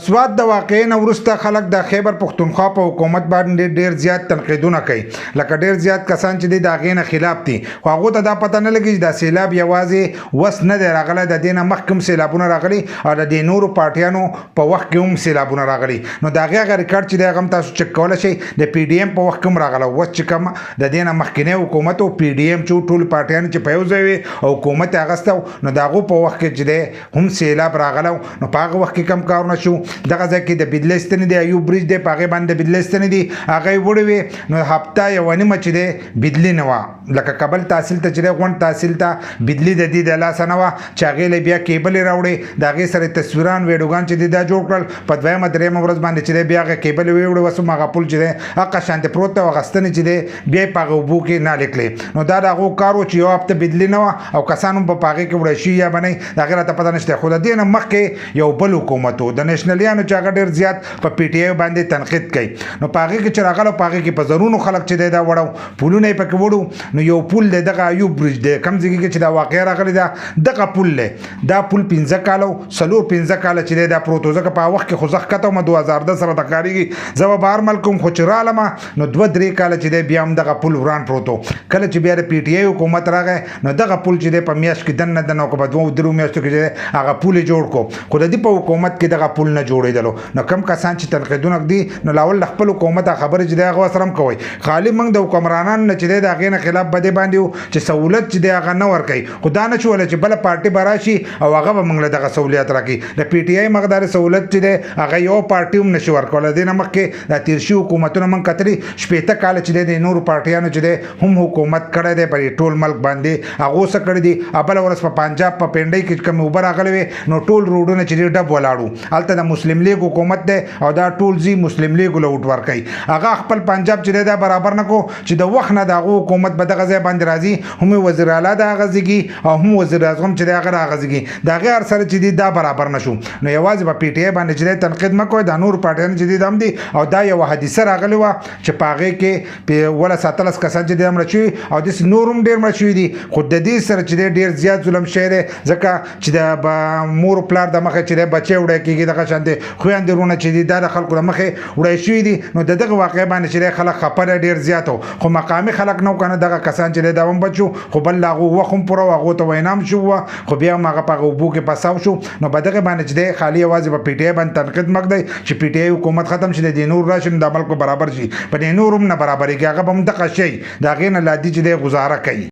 سواد د واقعې نه وروسته خلک د خیبر پختونخوا په حکومت باندې ډیر زیات تنقیدونه کوي، لکه ډیر زیات کسان چې د هغې نه خلاف دي، خو هغو ته دا پته نه لګي چې دا سیلاب یوازې وس نه دی راغلی، د دې نه مخکې هم سیلابونه راغلي او د دې نورو پارټیانو په وخت کې هم سیلابونه راغلي. نو د هغې هغه ریکارډ چې دی هغه هم تاسو چک کولی شئ. د پی ډي ایم په وخت کې هم راغلی، اوس چې کوم د دې نه مخکینی حکومت او پی ډي ایم چې ټول پارټیانو چې په یو ځای وي او حکومت یې اخیسته، نو د هغو په وخت کې چې دی هم سیلاب راغلی. نو په هغه وخت کې کم کارونه شو. دغه ځای کې د بدلې ستنې دی، ایوب برج دی، په هغې باندې د بدلې ستنې دي، هغه یې وړې وې. نو هفته یوه نیمه چې دی بدلې نه وه، لکه کابل تحصیل ته چې دی غونډ تحصیل ته بدلې د دې د لاسه نه وه چې هغې له بیا کیبل یې راوړې، د هغې سره تصویران ویډیوګان چې دی دا جوړ کړل. په دویمه درېیمه ورځ باندې چې دی بیا هغه کیبل یې ویوړې، اوس هم هغه پل چې دی هغه شانتې پروت دی او هغه ستنې چې دی بیا یې په هغه اوبو کې نالې کړلې. نو دا د هغو کار و چې یو هفته بدلې نه وه او کسان هم په هغې کې وړی شوي یا به نه، د هغې راته پته نشته. خو د دې نه مخکې یو بل حکومت و د نیشنلیانو چې هغه ډېر زیات په پی ټي آی باندې تنقید کوي. نو په هغې کې چې راغلو، په هغې کې په زرونو خلک چې دی دا وړو، پلونه یې پکې وړو. نو یو پل دی دغه ایوب برج دی، کوم ځای کې چې دا واقعه راغلې ده دغه پل دی. دا پل 15 کاله 15 کاله چې دی دا پروت و، ځکه په وخت کې خو زه ښکته وم 2010 سره د کارېږي، زه به بهر ملک وم، خو چې رالمه نو 2-3 کاله چې دی بیا هم دغه پل وران پروت و. کله چې بیا د پی ټي آی حکومت راغی، نو دغه پل چې دی په میاشت کې دننه دننه که په 2-3 میاشتو کې چې دی هغه پل یې جوړ کړو، خو د دې په حکومت کې دغه پل نه جوړېدلو. نو کم کسان چې تنقیدونه ږدي، نو لاول د خپل حکومت خبرې چې دی هغه ورسره هم کوئ. خالي موږ د حکمرانانو نه چې دی د هغې نه خلاف به دې باندې وو چې سهولت چې دی هغه نه ورکوي، خو دا نه شوله چې بله پارټي به راشي او هغه به موږ له دغه سهولیت راکړي. د پی ټي آی مقدار سهولت چې دی هغه یو پارټي هم نشي ورکولی. د دې نه مخکې دا تېر شوي حکومتونه موږ کتلي 15 کاله چې دی د نورو پارټیانو چې دی هم حکومت کړی دی په ټول ملک باندې، هغو څه کړي دي. بله ورځ په پنجاب په پنډۍ کې کومې اوبه راغلې وې، نو ټول روډونه چې دی ډب ولاړ وو. هلته د مسلم لیگ حکومت دی او دا ټول ځي مسلم لیګو له ووټ ورکوي. هغه خپل پنجاب چې دی دا برابر نه کړو چې د وخت نه د هغو حکومت به دغه ځای باندې راځي، هم وزیر اعلی د هغه زیږي او هم وزیر اعظم چې دی هغه د هغه زیږي، د هغې هر سره چې دی دا برابر نه شو. نو یوازې په پی ټي آی باندې چې دی تنقید مه کوئ، دا نورو پارټیانو چې دی دا هم دي. او دا یوه حادثه راغلې وه چې په هغې کې 17 کسان چې دی مړه شوي او داسې نور هم ډېر مړه شوي دي. خو د دې سره چې دی ډېر زیات ظلم شوی دی، ځکه چې د مور پلار د مخې چې دی بچی وړی کېږي، دغه شانتې خویندې وروڼه چې دي دا د خلکو د مخې وړی شوي دي. نو د دغه واقعې باندې چې دی خلک خفه دی ډېر زیات و، خو مقامي خلک نه و که نه، دغه کسان چې دی دا هم بچ شو، خو بل د هغو وخت هم پوره و، هغو ته وینا هم شوي وه، خو بیا هم هغه په هغه اوبو کې پساو شو. نو په دغې باندې چې دی خالي یوازې په پی ټي آی باندې تنقید مه ږدئ چې پی ټي آی حکومت ختم شي، د دې نور راشي نو دا ملک به برابر شي. په دې نور هم نه برابرېږي، هغه به هم دغه شی د هغې نه لا دي چې دی ګزاره کوي.